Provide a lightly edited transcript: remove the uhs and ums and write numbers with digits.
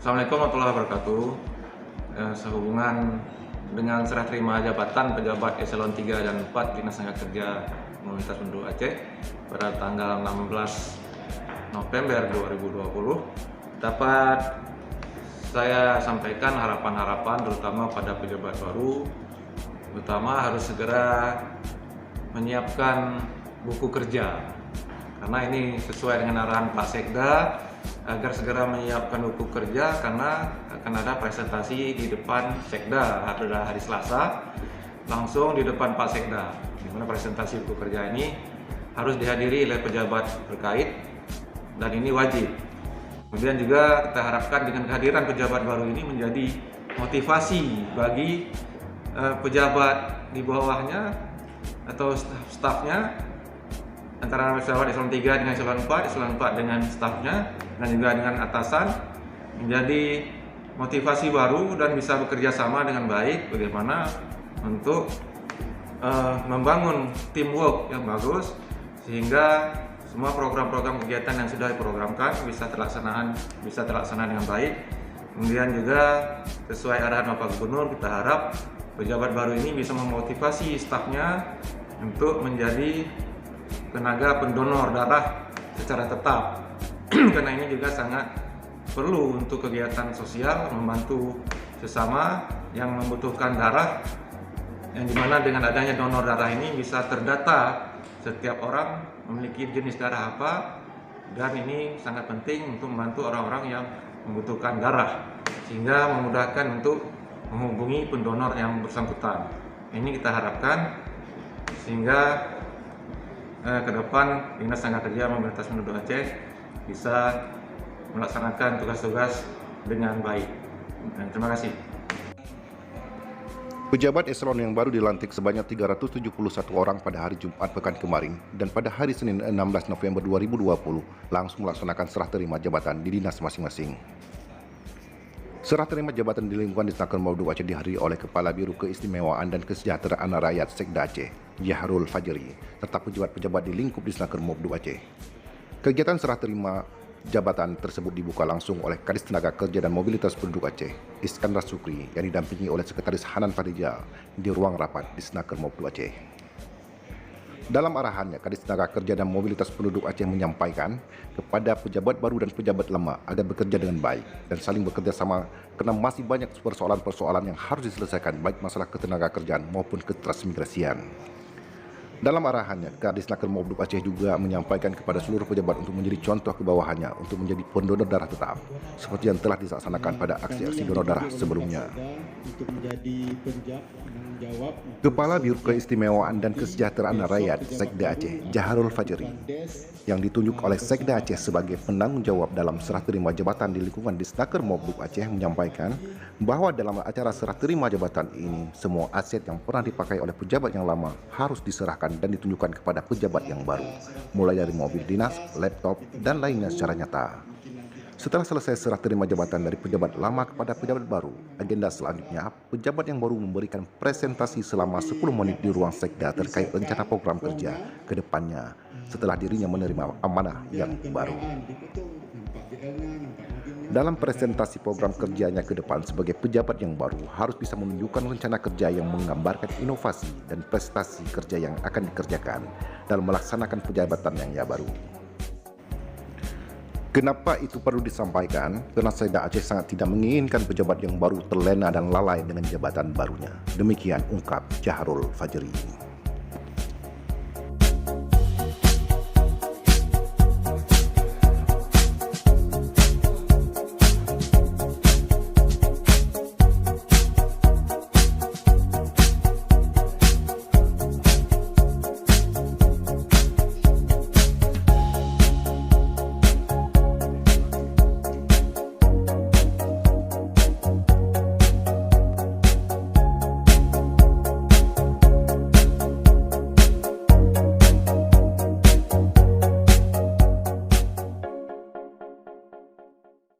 Assalamualaikum warahmatullahi wabarakatuh. Sehubungan dengan serah terima jabatan pejabat eselon 3 dan 4 Dinas Tenaga Kerja Komunitas Penduduk Aceh pada tanggal 16 November 2020 dapat saya sampaikan harapan-harapan terutama pada pejabat baru, terutama harus segera menyiapkan buku kerja karena ini sesuai dengan arahan Pak Sekda agar segera menyiapkan buku kerja karena akan ada presentasi di depan Sekda pada hari Selasa langsung di depan Pak Sekda, di mana presentasi buku kerja ini harus dihadiri oleh pejabat terkait dan ini wajib. Kemudian juga kita harapkan dengan kehadiran pejabat baru ini menjadi motivasi bagi pejabat di bawahnya atau stafnya, antara pejabat eselon 3 dengan eselon 4 dengan stafnya dan juga dengan atasan, menjadi motivasi baru dan bisa bekerja sama dengan baik bagaimana untuk membangun teamwork yang bagus sehingga semua program-program kegiatan yang sudah diprogramkan bisa terlaksana dengan baik. Kemudian juga sesuai arahan Bapak Gubernur, kita harap pejabat baru ini bisa memotivasi stafnya untuk menjadi tenaga pendonor darah secara tetap karena ini juga sangat perlu untuk kegiatan sosial, membantu sesama yang membutuhkan darah, yang dimana dengan adanya donor darah ini bisa terdata setiap orang memiliki jenis darah apa, dan ini sangat penting untuk membantu orang-orang yang membutuhkan darah sehingga memudahkan untuk menghubungi pendonor yang bersangkutan. Ini kita harapkan sehingga ke depan Dinas Tenaga Kerja Komunitas Penduduk Aceh bisa melaksanakan tugas-tugas dengan baik. Dan terima kasih. Pejabat eselon yang baru dilantik sebanyak 371 orang pada hari Jumat pekan kemarin dan pada hari Senin 16 November 2020 langsung melaksanakan serah terima jabatan di dinas masing-masing. Serah terima jabatan di lingkungan Disnaker Penduduk Aceh dihadiri oleh Kepala Biro Keistimewaan dan Kesejahteraan Rakyat Sekda Aceh, Jaharul Fajri, serta pejabat-pejabat di lingkup Disnaker Penduduk Aceh. Kegiatan serah terima jabatan tersebut dibuka langsung oleh Kadis Tenaga Kerja dan Mobilitas Penduduk Aceh, Iskandar Sukri, yang didampingi oleh Sekretaris Hanan Fadijal di ruang rapat Disnaker Penduduk Aceh. Dalam arahannya, Kadis Tenaga Kerja dan Mobilitas Penduduk Aceh menyampaikan kepada pejabat baru dan pejabat lama agar bekerja dengan baik dan saling bekerja sama karena masih banyak persoalan-persoalan yang harus diselesaikan baik masalah ketenaga kerjaan maupun ketransmigrasian. Dalam arahannya, Kadis Tenaga Penduduk Aceh juga menyampaikan kepada seluruh pejabat untuk menjadi contoh ke bawahannya untuk menjadi pendonor darah tetap, seperti yang telah dilaksanakan pada aksi-aksi donor darah sebelumnya. Kepala Biro Keistimewaan dan Kesejahteraan Rakyat Sekda Aceh, Jaharul Fajri, yang ditunjuk oleh Sekda Aceh sebagai penanggung jawab dalam serah terima jabatan di lingkungan Disnaker Penduduk Aceh menyampaikan bahwa dalam acara serah terima jabatan ini, semua aset yang pernah dipakai oleh pejabat yang lama harus diserahkan dan ditunjukkan kepada pejabat yang baru, mulai dari mobil dinas, laptop, dan lainnya secara nyata. Setelah selesai serah terima jabatan dari pejabat lama kepada pejabat baru, agenda selanjutnya, pejabat yang baru memberikan presentasi selama 10 menit di ruang Sekda terkait rencana program kerja ke depannya setelah dirinya menerima amanah yang baru. Dalam presentasi program kerjanya ke depan sebagai pejabat yang baru harus bisa menunjukkan rencana kerja yang menggambarkan inovasi dan prestasi kerja yang akan dikerjakan dalam melaksanakan pejabatan yang baru. Kenapa itu perlu disampaikan? Karena Sekda Aceh sangat tidak menginginkan pejabat yang baru terlena dan lalai dengan jabatan barunya. Demikian ungkap Jaharul Fajri.